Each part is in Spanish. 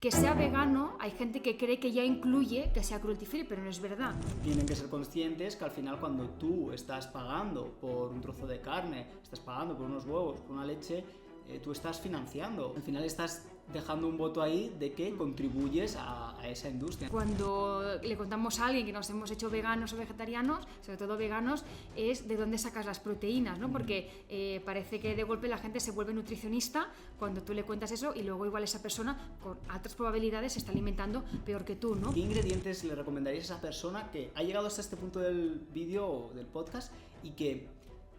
Que sea vegano, hay gente que cree que ya incluye que sea cruelty free, pero no es verdad. Tienen que ser conscientes que al final cuando tú estás pagando por un trozo de carne, estás pagando por unos huevos, por una leche, tú estás financiando. Al final estás dejando un voto ahí de que contribuyes a esa industria. Cuando le contamos a alguien que nos hemos hecho veganos o vegetarianos, sobre todo veganos, es de dónde sacas las proteínas, ¿no? Porque parece que de golpe la gente se vuelve nutricionista cuando tú le cuentas eso y luego igual esa persona con altas probabilidades se está alimentando peor que tú, ¿no? ¿Qué ingredientes le recomendarías a esa persona que ha llegado hasta este punto del vídeo o del podcast y que,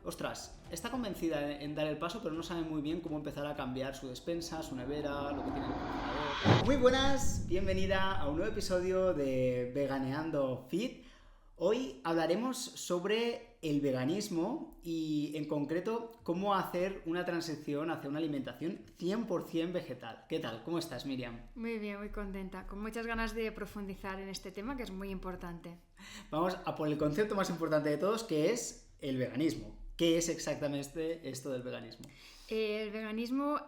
ostras, está convencida en dar el paso, pero no sabe muy bien cómo empezar a cambiar su despensa, su nevera, lo que tiene en el congelador? Muy buenas, bienvenida a un nuevo episodio de Veganeando Fit. Hoy hablaremos sobre el veganismo y, en concreto, cómo hacer una transición hacia una alimentación 100% vegetal. ¿Qué tal? ¿Cómo estás, Miriam? Muy bien, muy contenta, con muchas ganas de profundizar en este tema que es muy importante. Vamos a por el concepto más importante de todos, que es el veganismo. ¿Qué es exactamente esto del veganismo? El veganismo,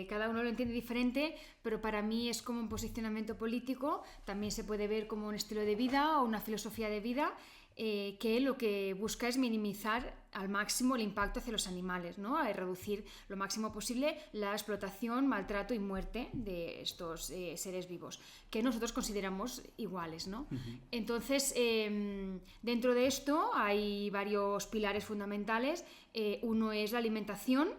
cada uno lo entiende diferente, pero para mí es como un posicionamiento político, también se puede ver como un estilo de vida o una filosofía de vida, que lo que busca es minimizar al máximo el impacto hacia los animales, ¿no? A reducir lo máximo posible la explotación, maltrato y muerte de estos seres vivos, que nosotros consideramos iguales, ¿no? Entonces, dentro de esto hay varios pilares fundamentales. Uno es la alimentación.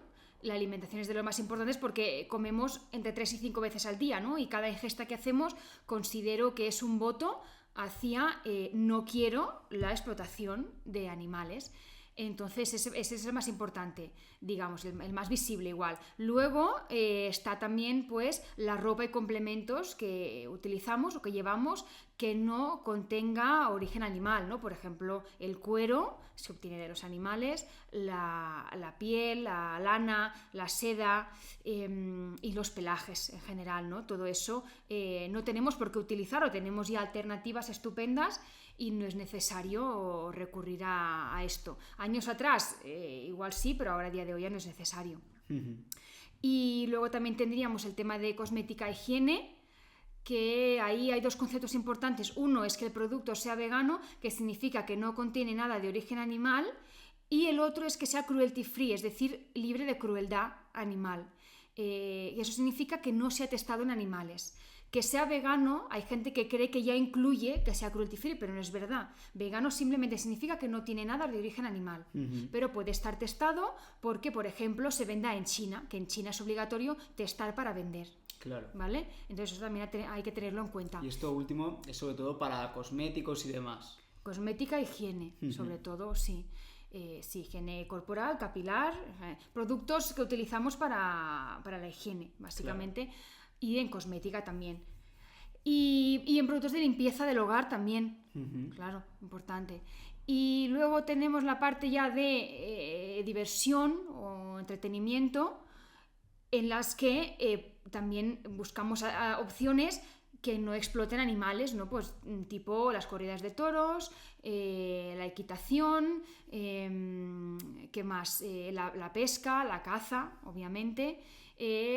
La alimentación es de lo más importante porque comemos entre 3 y 5 veces al día, ¿no? Y cada ingesta que hacemos considero que es un voto hacia no quiero la explotación de animales. Entonces ese es el más importante, digamos, el más visible igual. Luego está también pues la ropa y complementos que utilizamos o que llevamos que no contenga origen animal, ¿no? Por ejemplo, el cuero se obtiene de los animales, la piel, la lana, la seda y los pelajes en general, ¿no? Todo eso no tenemos por qué utilizar o tenemos ya alternativas estupendas y no es necesario recurrir a esto. Años atrás igual sí, pero ahora a día de hoy ya no es necesario. Y luego también tendríamos el tema de cosmética e higiene, que ahí hay dos conceptos importantes. Uno es que el producto sea vegano, que significa que no contiene nada de origen animal, y el otro es que sea cruelty free, es decir, libre de crueldad animal. Y eso significa que no se ha testado en animales. Que sea vegano, hay gente que cree que ya incluye que sea cruelty free, pero no es verdad. Vegano simplemente significa que no tiene nada de origen animal, pero puede estar testado porque, por ejemplo, se venda en China, que en China es obligatorio testar para vender. Claro. ¿Vale? Entonces eso también hay que tenerlo en cuenta. Y esto último es sobre todo para cosméticos y demás. Cosmética e higiene, sobre todo, sí. Sí, higiene corporal, capilar, productos que utilizamos para la higiene, básicamente. Claro. Y en cosmética también. Y en productos de limpieza del hogar también. Claro, importante. Y luego tenemos la parte ya de diversión o entretenimiento, en las que también buscamos opciones que no exploten animales, ¿no? Pues tipo las corridas de toros, la equitación, ¿qué más? La pesca, la caza, obviamente,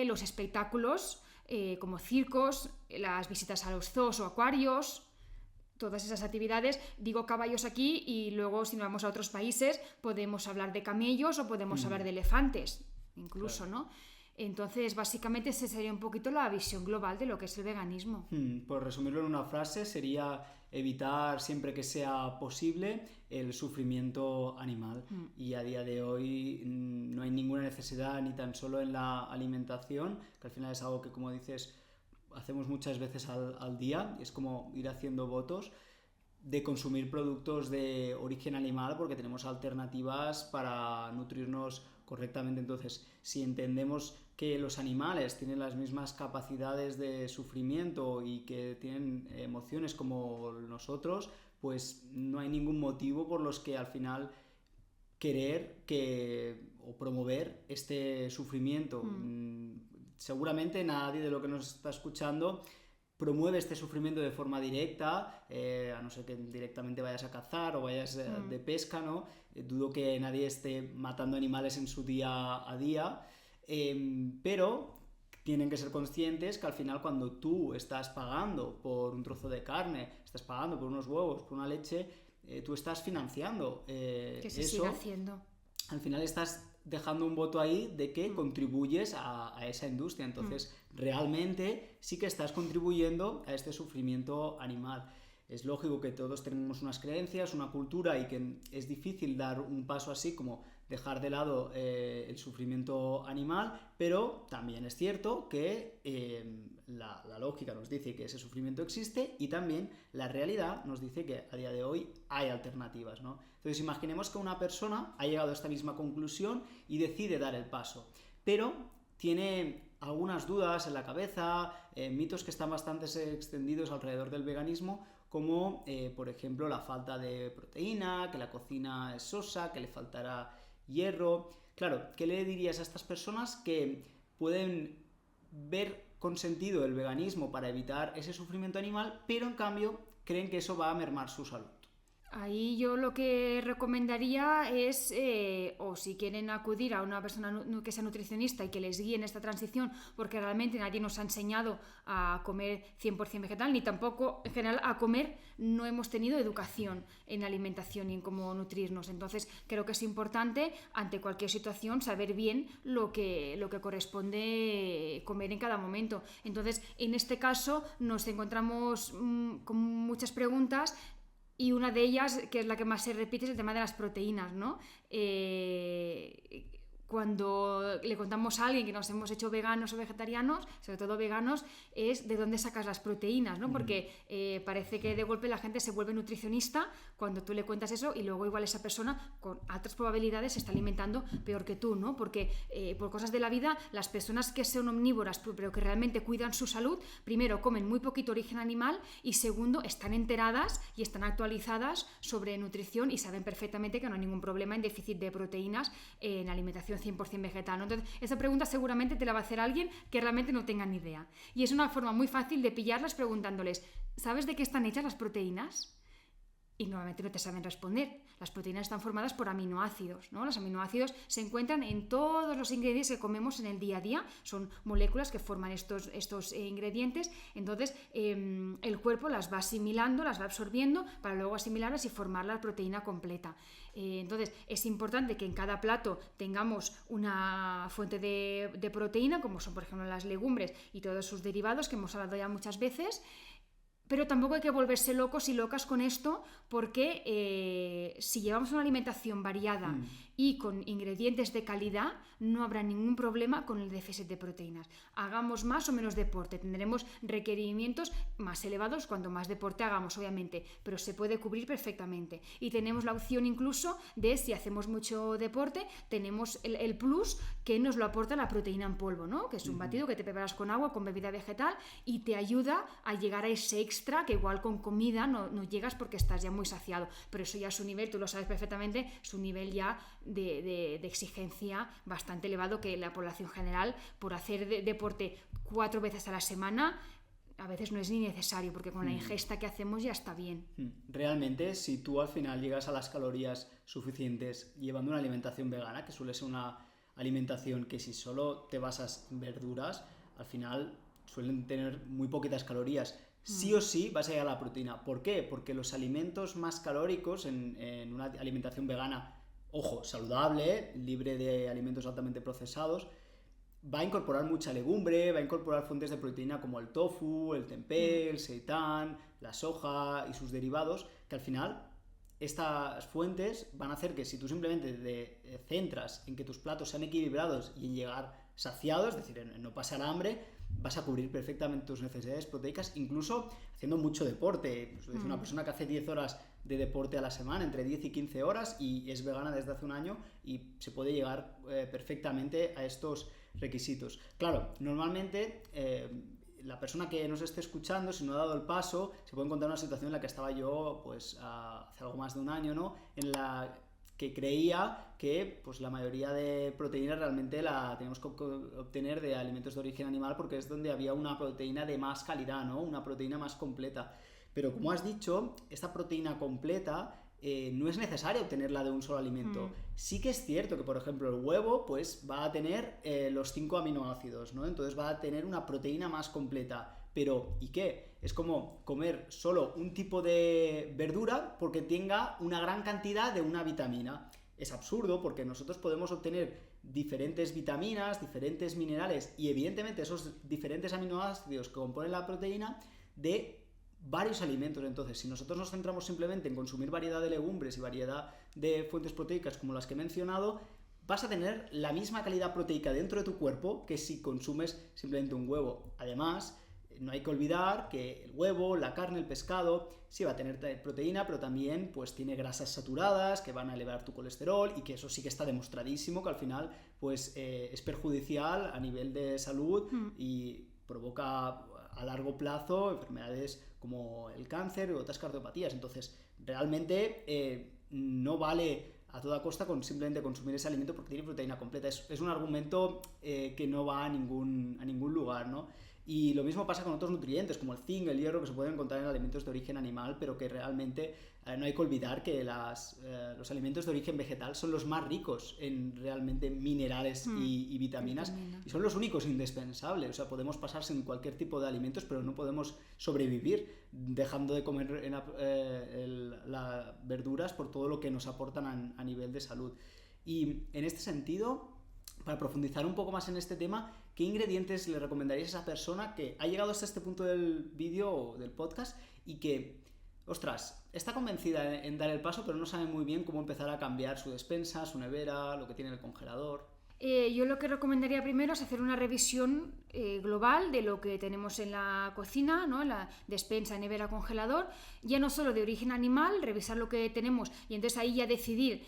los espectáculos como circos, las visitas a los zoos o acuarios, todas esas actividades. Digo caballos aquí y luego si nos vamos a otros países podemos hablar de camellos o podemos hablar de elefantes, incluso, claro. ¿No? Entonces, básicamente, esa sería un poquito la visión global de lo que es el veganismo. Por resumirlo en una frase, sería evitar siempre que sea posible el sufrimiento animal. Y a día de hoy no hay ninguna necesidad, ni tan solo en la alimentación, que al final es algo que, como dices, hacemos muchas veces al día, y es como ir haciendo votos de consumir productos de origen animal porque tenemos alternativas para nutrirnos correctamente. Entonces, si entendemos que los animales tienen las mismas capacidades de sufrimiento y que tienen emociones como nosotros, pues no hay ningún motivo por los que al final querer o promover este sufrimiento. Seguramente nadie de lo que nos está escuchando promueve este sufrimiento de forma directa, a no ser que directamente vayas a cazar o vayas de pesca, ¿no? Dudo que nadie esté matando animales en su día a día, pero tienen que ser conscientes que al final cuando tú estás pagando por un trozo de carne, estás pagando por unos huevos, por una leche, tú estás financiando que se eso. siga haciendo. Al final estás dejando un voto ahí de que contribuyes a esa industria. Entonces, realmente sí que estás contribuyendo a este sufrimiento animal. Es lógico que todos tenemos unas creencias, una cultura y que es difícil dar un paso así como dejar de lado el sufrimiento animal, pero también es cierto que la lógica nos dice que ese sufrimiento existe y también la realidad nos dice que a día de hoy hay alternativas, ¿no? Entonces imaginemos que una persona ha llegado a esta misma conclusión y decide dar el paso, pero tiene algunas dudas en la cabeza, mitos que están bastante extendidos alrededor del veganismo, como por ejemplo la falta de proteína, que la cocina es sosa, que le faltará hierro. Claro, ¿qué le dirías a estas personas que pueden ver con sentido el veganismo para evitar ese sufrimiento animal, pero en cambio creen que eso va a mermar su salud? Ahí yo lo que recomendaría es, o si quieren acudir a una persona que sea nutricionista y que les guíe en esta transición, porque realmente nadie nos ha enseñado a comer 100% vegetal, ni tampoco en general a comer, no hemos tenido educación en alimentación y en cómo nutrirnos. Entonces creo que es importante ante cualquier situación saber bien lo que corresponde comer en cada momento. Entonces en este caso nos encontramos con muchas preguntas. Y una de ellas, que es la que más se repite, es el tema de las proteínas, ¿no? Cuando le contamos a alguien que nos hemos hecho veganos o vegetarianos, sobre todo veganos, es de dónde sacas las proteínas, ¿no? Porque parece que de golpe la gente se vuelve nutricionista cuando tú le cuentas eso y luego igual esa persona con altas probabilidades se está alimentando peor que tú, ¿no? Porque por cosas de la vida, las personas que son omnívoras pero que realmente cuidan su salud, primero comen muy poquito origen animal y segundo están enteradas y están actualizadas sobre nutrición y saben perfectamente que no hay ningún problema en déficit de proteínas en alimentación 100% vegetal, ¿no? Entonces, esa pregunta seguramente te la va a hacer alguien que realmente no tenga ni idea. Y es una forma muy fácil de pillarlas preguntándoles, ¿sabes de qué están hechas las proteínas? Y normalmente no te saben responder. Las proteínas están formadas por aminoácidos, ¿no? Los aminoácidos se encuentran en todos los ingredientes que comemos en el día a día. Son moléculas que forman estos ingredientes. Entonces, el cuerpo las va asimilando, las va absorbiendo para luego asimilarlas y formar la proteína completa. Entonces, es importante que en cada plato tengamos una fuente de proteína, como son, por ejemplo, las legumbres y todos sus derivados, que hemos hablado ya muchas veces. Pero tampoco hay que volverse locos y locas con esto, porque si llevamos una alimentación variada y con ingredientes de calidad, no habrá ningún problema con el déficit de proteínas. Hagamos más o menos deporte, tendremos requerimientos más elevados cuanto más deporte hagamos, obviamente, pero se puede cubrir perfectamente. Y tenemos la opción incluso de, si hacemos mucho deporte, tenemos el plus que nos lo aporta la proteína en polvo, ¿no? Que es un batido que te preparas con agua, con bebida vegetal y te ayuda a llegar a ese extra que igual con comida no llegas porque estás ya muy saciado, pero eso ya es un nivel, tú lo sabes perfectamente, es un nivel ya de exigencia bastante elevado, que la población general, por hacer deporte 4 veces a la semana, a veces no es ni necesario, porque con la ingesta que hacemos ya está bien. Realmente, si tú al final llegas a las calorías suficientes llevando una alimentación vegana, que suele ser una alimentación que si solo te basas en verduras, al final suelen tener muy poquitas calorías. Sí o sí vas a llegar a la proteína. ¿Por qué? Porque los alimentos más calóricos en una alimentación vegana, ojo, saludable, libre de alimentos altamente procesados, va a incorporar mucha legumbre, va a incorporar fuentes de proteína como el tofu, el tempeh, el seitán, la soja y sus derivados, que al final estas fuentes van a hacer que si tú simplemente te centras en que tus platos sean equilibrados y en llegar saciados, es decir, en no pasar hambre, vas a cubrir perfectamente tus necesidades proteicas, incluso haciendo mucho deporte. Pues, una persona que hace 10 horas de deporte a la semana, entre 10 y 15 horas, y es vegana desde hace un año, y se puede llegar perfectamente a estos requisitos. Claro, normalmente la persona que nos esté escuchando, si no ha dado el paso, se puede encontrar en una situación en la que estaba yo pues hace algo más de un año, ¿no? En la que creía que pues la mayoría de proteína realmente la tenemos que obtener de alimentos de origen animal, porque es donde había una proteína de más calidad, ¿no? Una proteína más completa. Pero como has dicho, esta proteína completa no es necesario obtenerla de un solo alimento. Sí que es cierto que, por ejemplo, el huevo pues va a tener los 5 aminoácidos, ¿no? Entonces va a tener una proteína más completa. Pero, ¿y qué? Es como comer solo un tipo de verdura porque tenga una gran cantidad de una vitamina. Es absurdo porque nosotros podemos obtener diferentes vitaminas, diferentes minerales y evidentemente esos diferentes aminoácidos que componen la proteína de varios alimentos. Entonces, si nosotros nos centramos simplemente en consumir variedad de legumbres y variedad de fuentes proteicas como las que he mencionado, vas a tener la misma calidad proteica dentro de tu cuerpo que si consumes simplemente un huevo. Además, no hay que olvidar que el huevo, la carne, el pescado, sí va a tener proteína, pero también pues tiene grasas saturadas que van a elevar tu colesterol y que eso sí que está demostradísimo que al final pues es perjudicial a nivel de salud y provoca a largo plazo enfermedades como el cáncer u otras cardiopatías. Entonces, realmente no vale a toda costa con simplemente consumir ese alimento porque tiene proteína completa. Es un argumento que no va a ningún lugar, ¿no? Y lo mismo pasa con otros nutrientes como el zinc, el hierro, que se pueden encontrar en alimentos de origen animal, pero que realmente no hay que olvidar que los alimentos de origen vegetal son los más ricos en realmente minerales y vitaminas, y son los únicos indispensables. O sea, podemos pasar sin cualquier tipo de alimentos, pero no podemos sobrevivir dejando de comer las verduras por todo lo que nos aportan a nivel de salud. Y en este sentido, para profundizar un poco más en este tema, ¿qué ingredientes le recomendarías a esa persona que ha llegado hasta este punto del vídeo o del podcast y que, ostras, está convencida en dar el paso, pero no sabe muy bien cómo empezar a cambiar su despensa, su nevera, lo que tiene en el congelador? Yo lo que recomendaría primero es hacer una revisión global de lo que tenemos en la cocina, ¿no? En la despensa, nevera, congelador, ya no solo de origen animal, revisar lo que tenemos y entonces ahí ya decidir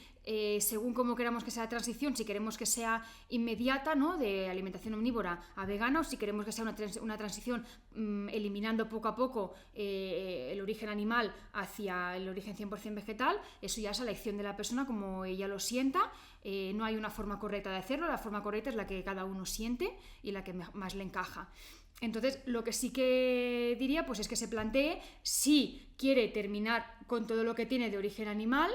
según cómo queramos que sea la transición, si queremos que sea inmediata, ¿no? De alimentación omnívora a vegana, o si queremos que sea una transición eliminando poco a poco el origen animal hacia el origen 100% vegetal. Eso ya es a la elección de la persona como ella lo sienta. No hay una forma correcta de hacerlo, la forma correcta es la que cada uno siente y la que más le encaja. Entonces, lo que sí que diría pues es que se plantee si quiere terminar con todo lo que tiene de origen animal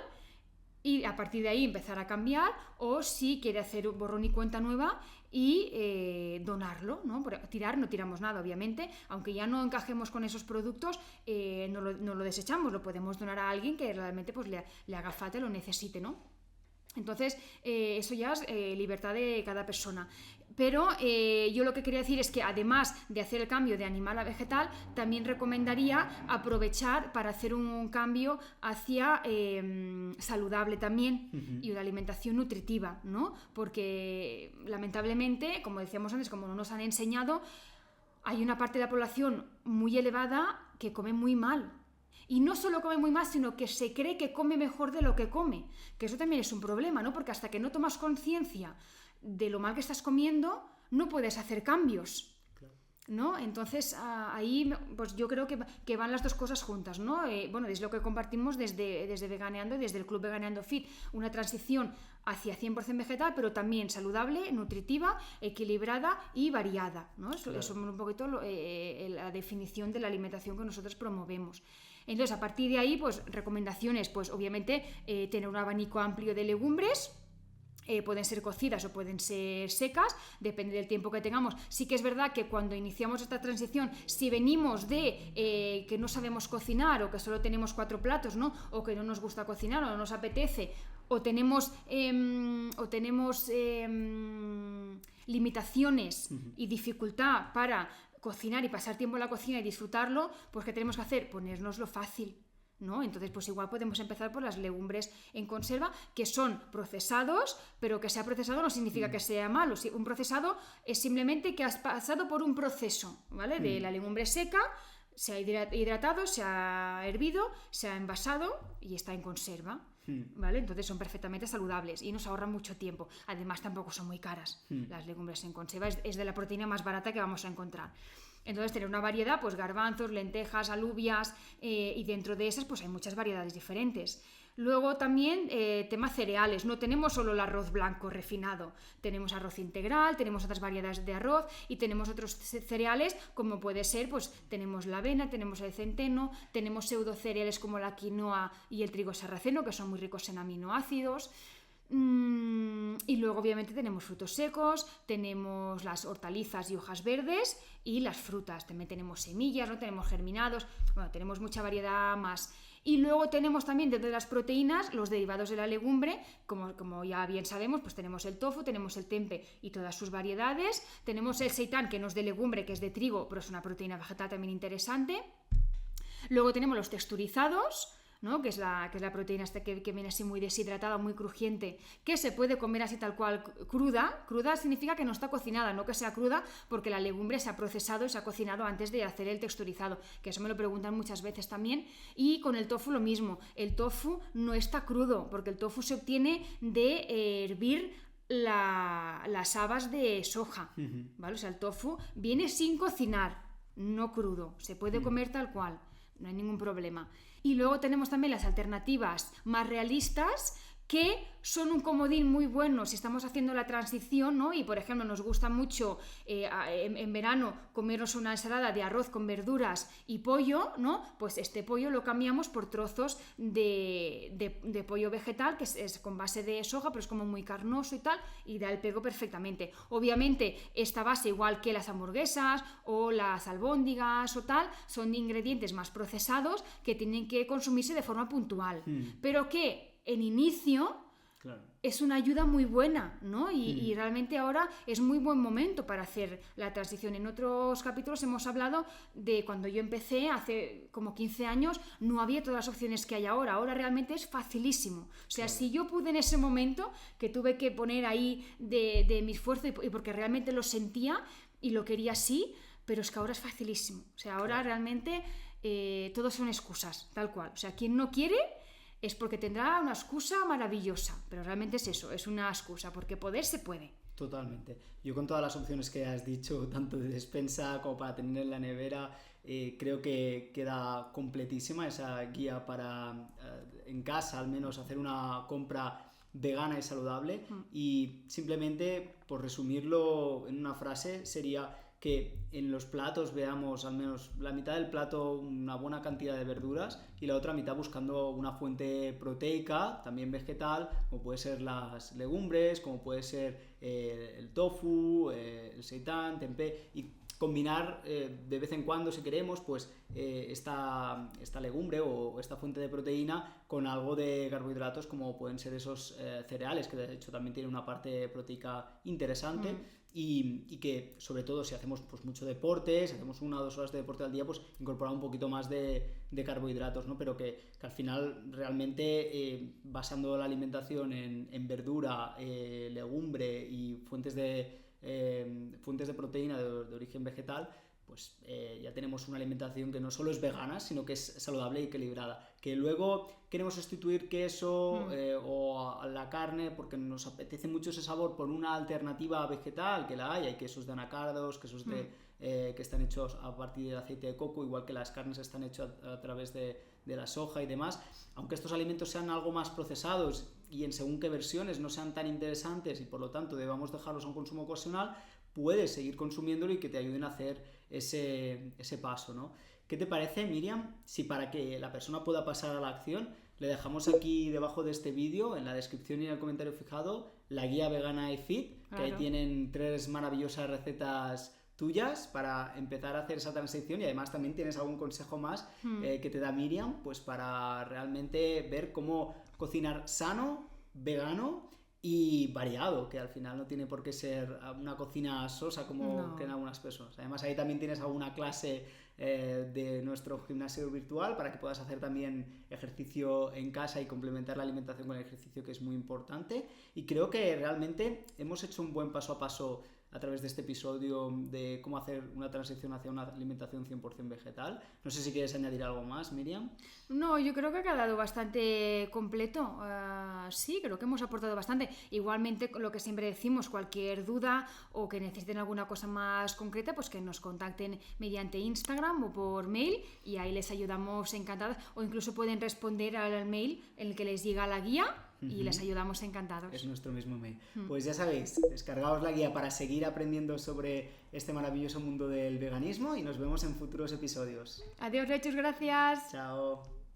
y a partir de ahí empezar a cambiar, o si quiere hacer un borrón y cuenta nueva y donarlo, ¿no? No tiramos nada, obviamente, aunque ya no encajemos con esos productos, no lo desechamos, lo podemos donar a alguien que realmente pues, le haga falta y lo necesite, ¿no? Entonces, eso ya es libertad de cada persona. Pero yo lo que quería decir es que además de hacer el cambio de animal a vegetal, también recomendaría aprovechar para hacer un cambio hacia saludable también y una alimentación nutritiva, ¿no? Porque lamentablemente, como decíamos antes, como no nos han enseñado, hay una parte de la población muy elevada que come muy mal. Y no solo come muy mal, sino que se cree que come mejor de lo que come. Que eso también es un problema, ¿no? Porque hasta que no tomas conciencia de lo mal que estás comiendo, no puedes hacer cambios, ¿no? Entonces, ahí pues yo creo que van las dos cosas juntas, ¿no? Bueno, es lo que compartimos desde Veganeando y desde el Club Veganeando Fit, una transición hacia 100% vegetal, pero también saludable, nutritiva, equilibrada y variada, ¿no? Eso es un poquito la definición de la alimentación que nosotros promovemos. Entonces, a partir de ahí, pues recomendaciones, pues obviamente tener un abanico amplio de legumbres. Pueden ser cocidas o pueden ser secas, depende del tiempo que tengamos. Sí que es verdad que cuando iniciamos esta transición, si venimos de que no sabemos cocinar o que solo tenemos 4 platos, ¿no? O que no nos gusta cocinar o no nos apetece, o tenemos limitaciones y dificultad para cocinar y pasar tiempo en la cocina y disfrutarlo, pues ¿qué tenemos que hacer? Ponérnoslo fácil, ¿no? Entonces, pues igual podemos empezar por las legumbres en conserva, que son procesados, pero que sea procesado no significa que sea malo. Un procesado es simplemente que has pasado por un proceso, ¿vale? De la legumbre seca, se ha hidratado, se ha hervido, se ha envasado y está en conserva, ¿vale? Entonces son perfectamente saludables y nos ahorran mucho tiempo. Además, tampoco son muy caras las legumbres en conserva, es de la proteína más barata que vamos a encontrar. Entonces, tener una variedad, pues garbanzos, lentejas, alubias, y dentro de esas pues hay muchas variedades diferentes. Luego también tema cereales, no tenemos solo el arroz blanco refinado, tenemos arroz integral, tenemos otras variedades de arroz y tenemos otros cereales como puede ser, pues tenemos la avena, tenemos el centeno, tenemos pseudo cereales como la quinoa y el trigo sarraceno que son muy ricos en aminoácidos. Y luego obviamente tenemos frutos secos, tenemos las hortalizas y hojas verdes y las frutas, también tenemos semillas, no tenemos germinados, bueno, tenemos mucha variedad más. Y luego tenemos también dentro de las proteínas los derivados de la legumbre, como ya bien sabemos, pues tenemos el tofu, tenemos el tempe y todas sus variedades, tenemos el seitán que no es de legumbre, que es de trigo, pero es una proteína vegetal también interesante. Luego tenemos los texturizados, ¿no? que es la proteína que viene así muy deshidratada, muy crujiente, que se puede comer así tal cual cruda. Cruda significa que no está cocinada, no que sea cruda porque la legumbre se ha procesado y se ha cocinado antes de hacer el texturizado, que eso me lo preguntan muchas veces también. Y con el tofu lo mismo, el tofu no está crudo porque el tofu se obtiene de hervir las habas de soja, ¿vale? O sea, el tofu viene sin cocinar, no crudo, se puede comer tal cual, no hay ningún problema. Y luego tenemos también las alternativas más realistas que son un comodín muy bueno si estamos haciendo la transición, ¿no? Y por ejemplo nos gusta mucho en verano comernos una ensalada de arroz con verduras y pollo, ¿no? Pues este pollo lo cambiamos por trozos de pollo vegetal que es con base de soja, pero es como muy carnoso y tal, y da el pego perfectamente. Obviamente esta base, igual que las hamburguesas o las albóndigas o tal, son ingredientes más procesados que tienen que consumirse de forma puntual, pero que en inicio claro, es una ayuda muy buena, ¿no? Y realmente ahora es muy buen momento para hacer la transición. En otros capítulos hemos hablado de cuando yo empecé hace como 15 años, no había todas las opciones que hay ahora. Ahora realmente es facilísimo. O sea, si yo pude en ese momento, que tuve que poner ahí de mi esfuerzo y porque realmente lo sentía y lo quería así, pero es que ahora es facilísimo. O sea, ahora realmente todo son excusas, tal cual. O sea, quien no quiere es porque tendrá una excusa maravillosa, pero realmente es eso, es una excusa, porque poder se puede. Totalmente. Yo con todas las opciones que has dicho, tanto de despensa como para tener en la nevera, creo que queda completísima esa guía para en casa al menos hacer una compra vegana y saludable. Y simplemente, por resumirlo en una frase, sería que en los platos veamos al menos la mitad del plato una buena cantidad de verduras y la otra mitad buscando una fuente proteica, también vegetal, como puede ser las legumbres, como puede ser el tofu, el seitán, tempeh, y combinar de vez en cuando, si queremos, pues esta legumbre o esta fuente de proteína con algo de carbohidratos como pueden ser esos cereales, que de hecho también tienen una parte proteica interesante. Y que sobre todo si hacemos pues mucho deporte, si hacemos 1 o 2 horas de deporte al día, pues incorporar un poquito más de carbohidratos, ¿no? Pero que al final realmente basando la alimentación en verdura, legumbre y fuentes de proteína de origen vegetal, pues ya tenemos una alimentación que no solo es vegana, sino que es saludable y equilibrada. Que luego queremos sustituir queso o la carne porque nos apetece mucho ese sabor por una alternativa vegetal, que la hay quesos de anacardos, quesos que están hechos a partir del aceite de coco, igual que las carnes están hechas a través de la soja y demás. Aunque estos alimentos sean algo más procesados y en según qué versiones no sean tan interesantes y por lo tanto debamos dejarlos a un consumo ocasional, puedes seguir consumiéndolo y que te ayuden a hacer ese paso, ¿no? ¿Qué te parece, Miriam, si para que la persona pueda pasar a la acción le dejamos aquí debajo de este vídeo, en la descripción y en el comentario fijado, la guía vegana y fit, que ahí tienen 3 maravillosas recetas tuyas para empezar a hacer esa transición, y además también tienes algún consejo más que te da Miriam, pues para realmente ver cómo cocinar sano, vegano y variado, que al final no tiene por qué ser una cocina sosa como creen algunas personas. Además ahí también tienes alguna clase de nuestro gimnasio virtual para que puedas hacer también ejercicio en casa y complementar la alimentación con el ejercicio, que es muy importante. Y creo que realmente hemos hecho un buen paso a paso a través de este episodio de cómo hacer una transición hacia una alimentación 100% vegetal. No sé si quieres añadir algo más, Miriam. No, yo creo que ha quedado bastante completo. Sí, creo que hemos aportado bastante. Igualmente, lo que siempre decimos, cualquier duda o que necesiten alguna cosa más concreta, pues que nos contacten mediante Instagram o por mail y ahí les ayudamos encantados. O incluso pueden responder al mail en el que les llega la guía y les ayudamos encantados. Es nuestro mismo mail. Pues ya sabéis, descargaos la guía para seguir aprendiendo sobre este maravilloso mundo del veganismo y nos vemos en futuros episodios. Adiós, Rechus, gracias. Chao.